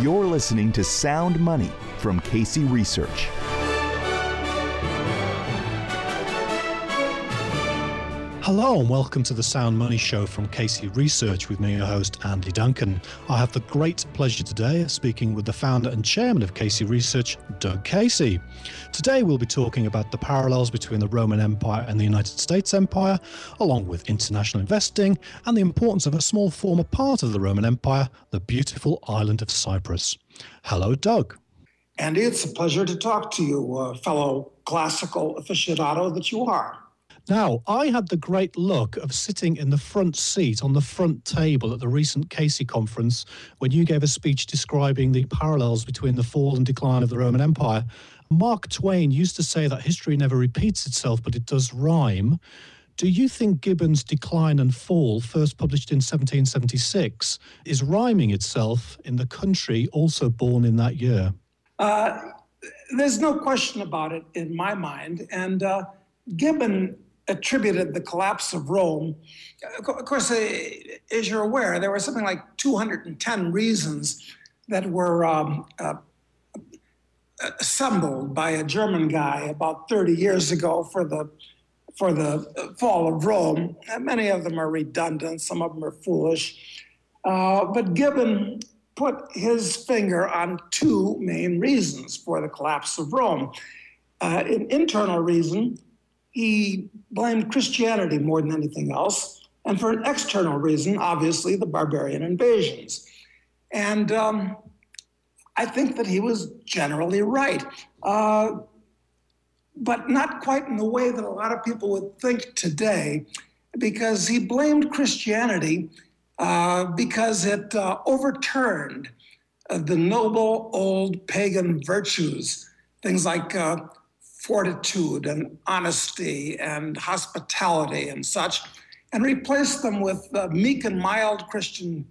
You're listening to Sound Money from Casey Research. Hello and welcome to the Sound Money Show from Casey Research with me, your host, Andy Duncan. I have the great pleasure today of speaking with the founder and chairman of Casey Research, Doug Casey. Today we'll be talking about the parallels between the Roman Empire and the United States Empire, along with international investing and the importance of a small former part of the Roman Empire, the beautiful island of Cyprus. Hello, Doug. Andy, it's a pleasure to talk to you, fellow classical aficionado that you are. Now, I had the great luck of sitting in the front seat on the front table at the recent Casey conference when you gave a speech describing the parallels between the fall and decline of the Roman Empire. Mark Twain used to say that history never repeats itself, but it does rhyme. Do you think Gibbon's Decline and Fall, first published in 1776, is rhyming itself in the country also born in that year? There's no question about it in my mind. And Gibbon attributed the collapse of Rome. Of course, as you're aware, there were something like 210 reasons that were assembled by a German guy about 30 years ago for the fall of Rome. Many of them are redundant, some of them are foolish. But Gibbon put his finger on two main reasons for the collapse of Rome. An internal reason, he blamed Christianity more than anything else. And for an external reason, obviously, the barbarian invasions. And I think that he was generally right, but not quite in the way that a lot of people would think today, because he blamed Christianity because it overturned the noble old pagan virtues, things like fortitude and honesty and hospitality and such, and replaced them with meek and mild Christian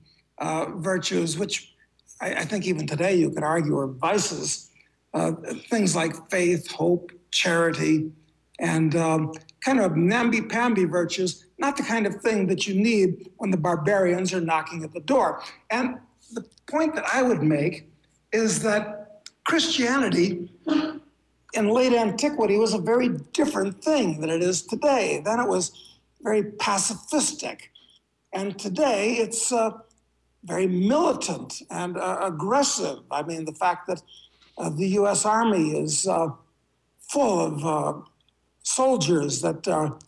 virtues, which I think even today you could argue are vices. Things like faith, hope, charity, and kind of namby-pamby virtues, not the kind of thing that you need when the barbarians are knocking at the door. And the point that I would make is that Christianity in late antiquity was a very different thing than it is today. Then it was very pacifistic. And today it's very militant and aggressive. I mean, the fact that the U.S. Army is full of soldiers that are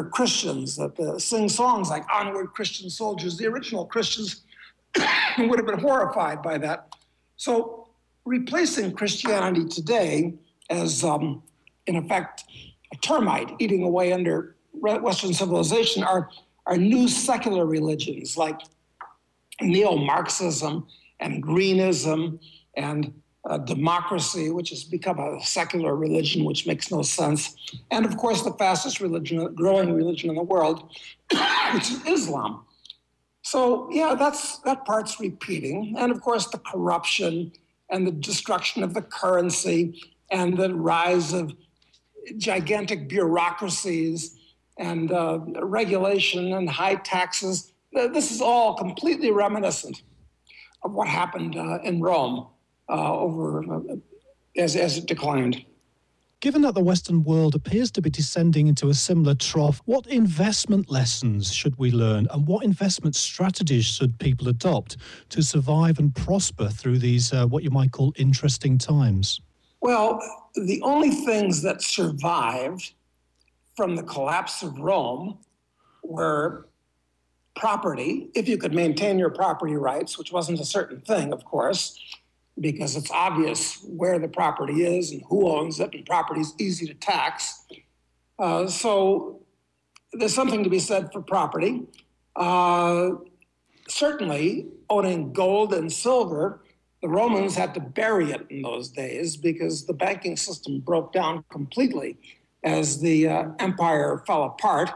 Christians, that sing songs like Onward Christian Soldiers. The original Christians would have been horrified by that. So replacing Christianity today as, in effect, a termite eating away under Western civilization are new secular religions like neo-Marxism and Greenism and democracy, which has become a secular religion, which makes no sense. And of course, the fastest growing religion in the world, which is Islam. So yeah, that part's repeating. And of course, the corruption and the destruction of the currency and the rise of gigantic bureaucracies and regulation and high taxes. This is all completely reminiscent of what happened in Rome as it declined. Given that the Western world appears to be descending into a similar trough, what investment lessons should we learn and what investment strategies should people adopt to survive and prosper through these, what you might call, interesting times? Well, the only things that survived from the collapse of Rome were property, if you could maintain your property rights, which wasn't a certain thing, of course, because it's obvious where the property is and who owns it, and property is easy to tax. So there's something to be said for property. Certainly, owning gold and silver, the Romans had to bury it in those days because the banking system broke down completely as the empire fell apart.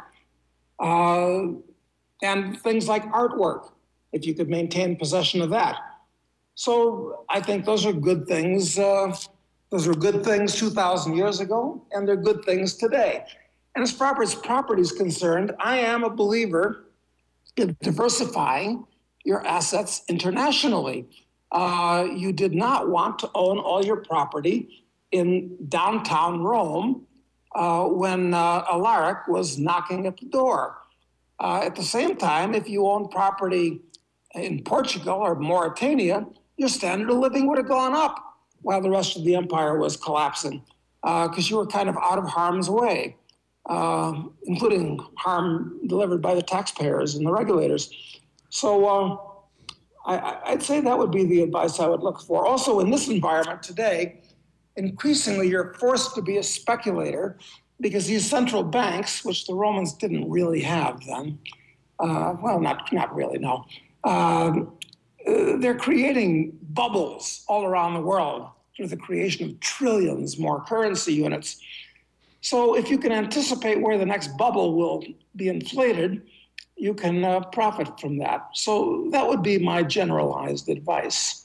And things like artwork, if you could maintain possession of that. So I think those are good things. Those were good things 2,000 years ago, and they're good things today. And as far as property is concerned, I am a believer in diversifying your assets internationally. you did not want to own all your property in downtown Rome when Alaric was knocking at the door. At the same time, if you owned property in Portugal or Mauritania, your standard of living would have gone up while the rest of the empire was collapsing, because you were kind of out of harm's way, including harm delivered by the taxpayers and the regulators. So I'd say that would be the advice I would look for. Also, in this environment today, increasingly you're forced to be a speculator because these central banks, which the Romans didn't really have then, well, not really, no. They're creating bubbles all around the world through the creation of trillions more currency units. So if you can anticipate where the next bubble will be inflated, you can profit from that. So that would be my generalized advice.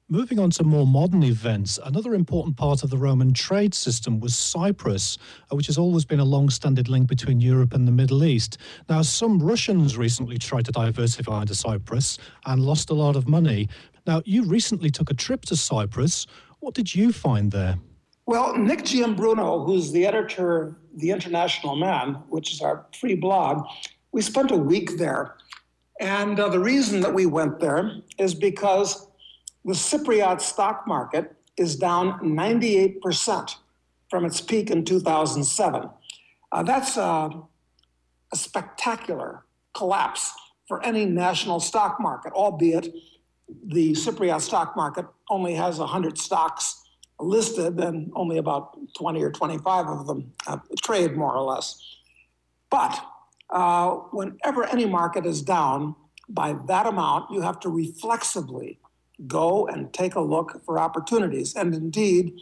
Moving on to more modern events, another important part of the Roman trade system was Cyprus, which has always been a long-standing link between Europe and the Middle East. Now, some Russians recently tried to diversify into Cyprus and lost a lot of money. Now, you recently took a trip to Cyprus. What did you find there? Well, Nick Giambruno, who's the editor of The International Man, which is our free blog, we spent a week there. And the reason that we went there is because the Cypriot stock market is down 98% from its peak in 2007. That's a spectacular collapse for any national stock market, albeit the Cypriot stock market only has 100 stocks listed and only about 20 or 25 of them trade, more or less. But whenever any market is down by that amount, you have to reflexively go and take a look for opportunities. And indeed,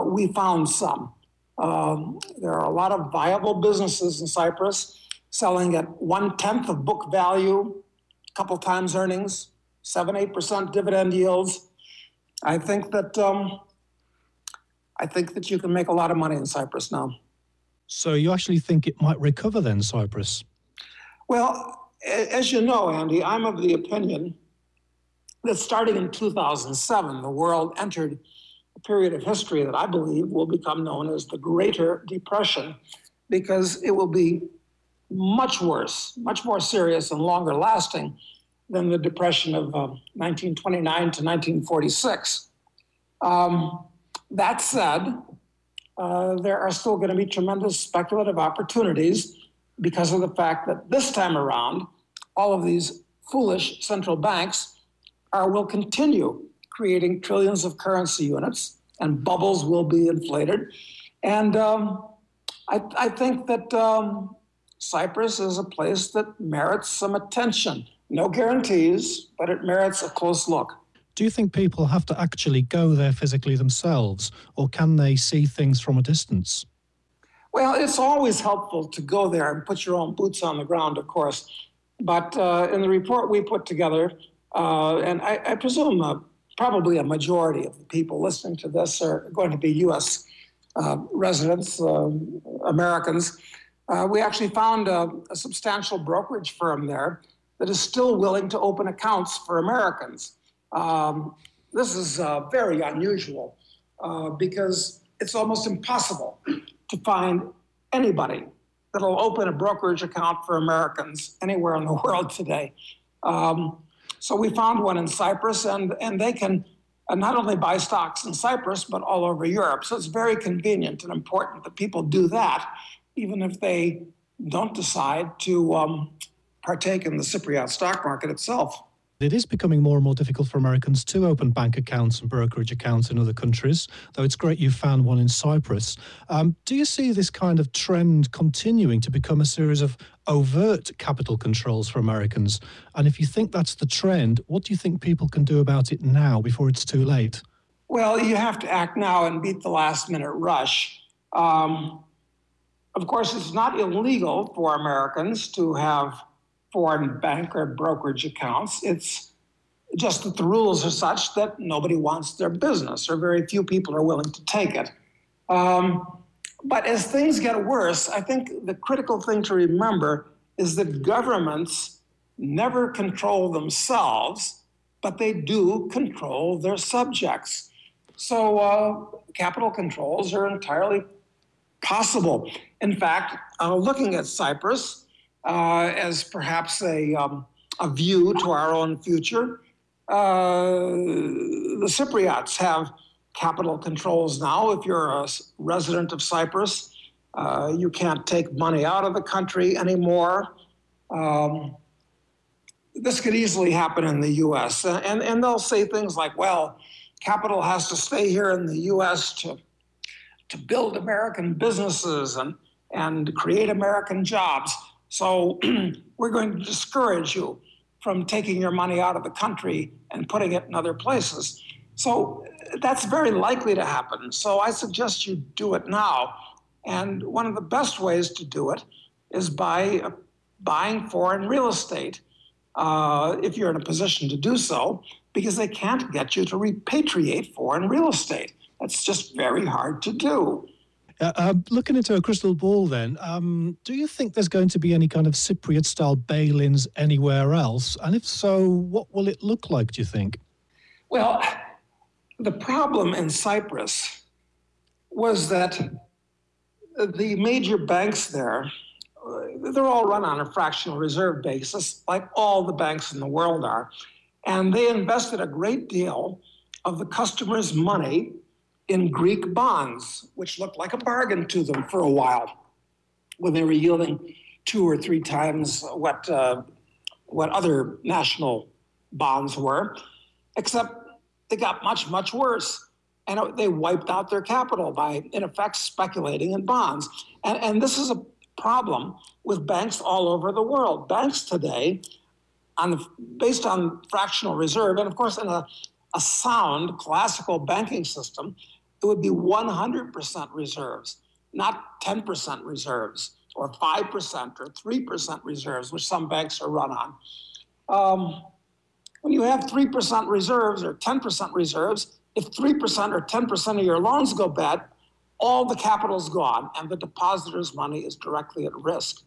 we found some. There are a lot of viable businesses in Cyprus selling at 1/10 of book value, a couple times earnings, 7-8% dividend yields. I think that you can make a lot of money in Cyprus now. So you actually think it might recover then, Cyprus? Well, as you know, Andy, I'm of the opinion that starting in 2007, the world entered a period of history that I believe will become known as the Greater Depression, because it will be much worse, much more serious and longer lasting than the Depression of 1929 to 1946. That said, there are still going to be tremendous speculative opportunities because of the fact that this time around, all of these foolish central banks will continue creating trillions of currency units, and bubbles will be inflated. And I think that Cyprus is a place that merits some attention. No guarantees, but it merits a close look. Do you think people have to actually go there physically themselves, or can they see things from a distance? Well, it's always helpful to go there and put your own boots on the ground, of course. But in the report we put together, and I presume probably a majority of the people listening to this are going to be U.S. Residents, Americans. We actually found a substantial brokerage firm there that is still willing to open accounts for Americans. This is very unusual because it's almost impossible to find anybody that'll open a brokerage account for Americans anywhere in the world today. So we found one in Cyprus, and they can not only buy stocks in Cyprus, but all over Europe. So it's very convenient and important that people do that, even if they don't decide to partake in the Cypriot stock market itself. It is becoming more and more difficult for Americans to open bank accounts and brokerage accounts in other countries, though it's great you found one in Cyprus. Do you see this kind of trend continuing to become a series of overt capital controls for Americans? And if you think that's the trend, what do you think people can do about it now before it's too late? Well, you have to act now and beat the last-minute rush. Of course, it's not illegal for Americans to have foreign bank or brokerage accounts. It's just that the rules are such that nobody wants their business, or very few people are willing to take it. But as things get worse, I think the critical thing to remember is that governments never control themselves, but they do control their subjects. So capital controls are entirely possible. In fact, looking at Cyprus as perhaps a view to our own future, the Cypriots have capital controls now. If you're a resident of Cyprus, you can't take money out of the country anymore. This could easily happen in the U.S. And they'll say things like, well, capital has to stay here in the U.S. to build American businesses and create American jobs. So we're going to discourage you from taking your money out of the country and putting it in other places. So that's very likely to happen. So I suggest you do it now. And one of the best ways to do it is by buying foreign real estate, if you're in a position to do so, because they can't get you to repatriate foreign real estate. That's just very hard to do. Looking into a crystal ball then, do you think there's going to be any kind of Cypriot-style bail-ins anywhere else? And if so, what will it look like, do you think? Well, the problem in Cyprus was that the major banks there, they're all run on a fractional reserve basis, like all the banks in the world are. And they invested a great deal of the customers' money in Greek bonds, which looked like a bargain to them for a while, when they were yielding 2 or 3 times what other national bonds were, except they got much, much worse. And they wiped out their capital by, in effect, speculating in bonds. And this is a problem with banks all over the world. Banks today, based on fractional reserve, and of course in a sound classical banking system, it would be 100% reserves, not 10% reserves or 5% or 3% reserves, which some banks are run on. When you have 3% reserves or 10% reserves, if 3% or 10% of your loans go bad, all the capital's gone and the depositor's money is directly at risk.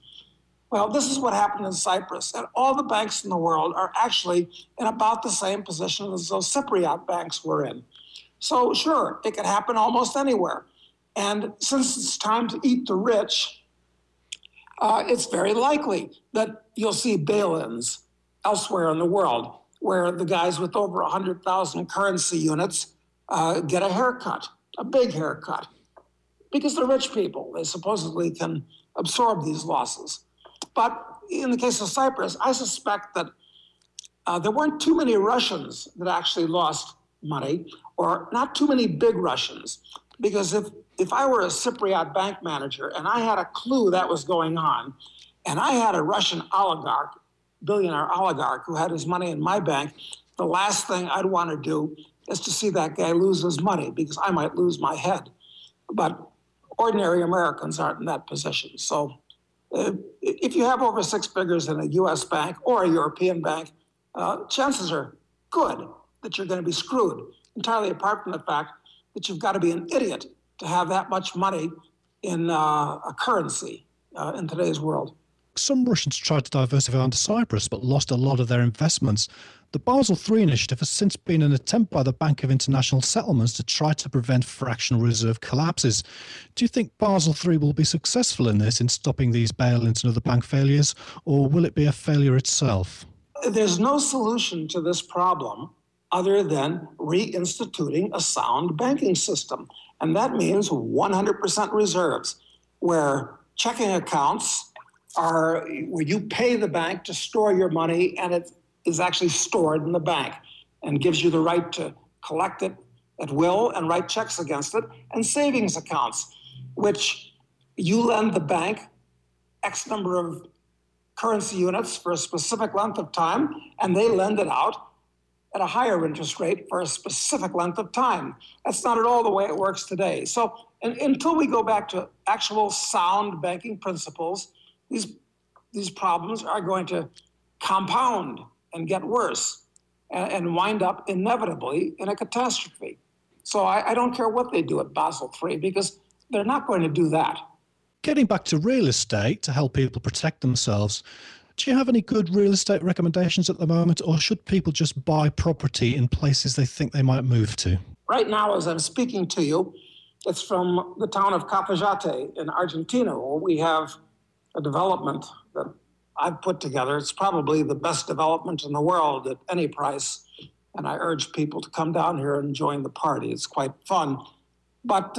Well, this is what happened in Cyprus, and all the banks in the world are actually in about the same position as those Cypriot banks were in. So sure, it could happen almost anywhere. And since it's time to eat the rich, it's very likely that you'll see bail-ins elsewhere in the world where the guys with over 100,000 currency units get a haircut, a big haircut, because they're rich people. They supposedly can absorb these losses. But in the case of Cyprus, I suspect that there weren't too many Russians that actually lost money, or not too many big Russians, because if I were a Cypriot bank manager and I had a clue that was going on, and I had a Russian oligarch, billionaire oligarch, who had his money in my bank, the last thing I'd want to do is to see that guy lose his money, because I might lose my head. But ordinary Americans aren't in that position. So if you have over 6 figures in a US bank or a European bank, chances are good that you're going to be screwed, entirely apart from the fact that you've got to be an idiot to have that much money in a currency in today's world. Some Russians tried to diversify onto Cyprus but lost a lot of their investments. The Basel III initiative has since been an attempt by the Bank of International Settlements to try to prevent fractional reserve collapses. Do you think Basel III will be successful in this, in stopping these bail-ins and other bank failures, or will it be a failure itself? There's no solution to this problem other than reinstituting a sound banking system. And that means 100% reserves, where checking accounts are where you pay the bank to store your money, and it is actually stored in the bank and gives you the right to collect it at will and write checks against it, and savings accounts, which you lend the bank X number of currency units for a specific length of time, and they lend it out at a higher interest rate for a specific length of time. That's not at all the way it works today. So until we go back to actual sound banking principles, these problems are going to compound and get worse and wind up inevitably in a catastrophe. So I don't care what they do at Basel III, because they're not going to do that. Getting back to real estate to help people protect themselves, Do you have any good real estate recommendations at the moment, or should people just buy property in places they think they might move to? Right now, as I'm speaking to you, it's from the town of Cafayate in Argentina, where we have a development that I've put together. It's probably the best development in the world at any price. And I urge people to come down here and join the party. It's quite fun. But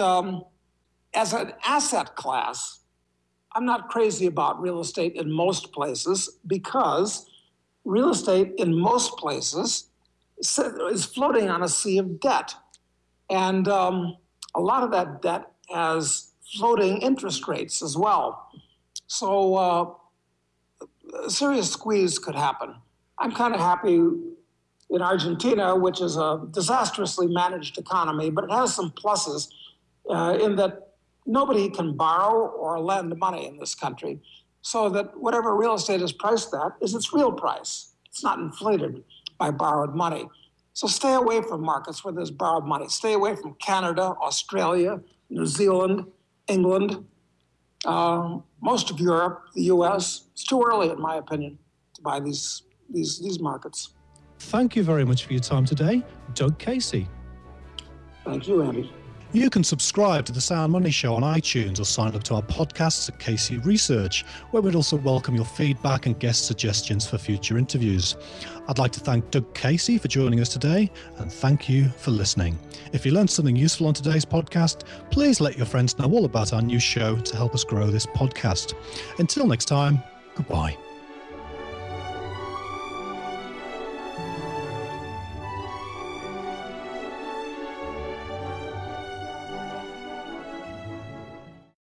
as an asset class, I'm not crazy about real estate in most places, because real estate in most places is floating on a sea of debt. And a lot of that debt has floating interest rates as well. So a serious squeeze could happen. I'm kind of happy in Argentina, which is a disastrously managed economy, but it has some pluses in that nobody can borrow or lend money in this country, so that whatever real estate is priced at is its real price. It's not inflated by borrowed money. So stay away from markets where there's borrowed money. Stay away from Canada, Australia, New Zealand, England, most of Europe, the US. It's too early, in my opinion, to buy these markets. Thank you very much for your time today, Doug Casey. Thank you, Andy. You can subscribe to The Sound Money Show on iTunes or sign up to our podcasts at Casey Research, where we'd also welcome your feedback and guest suggestions for future interviews. I'd like to thank Doug Casey for joining us today, and thank you for listening. If you learned something useful on today's podcast, please let your friends know all about our new show to help us grow this podcast. Until next time, goodbye.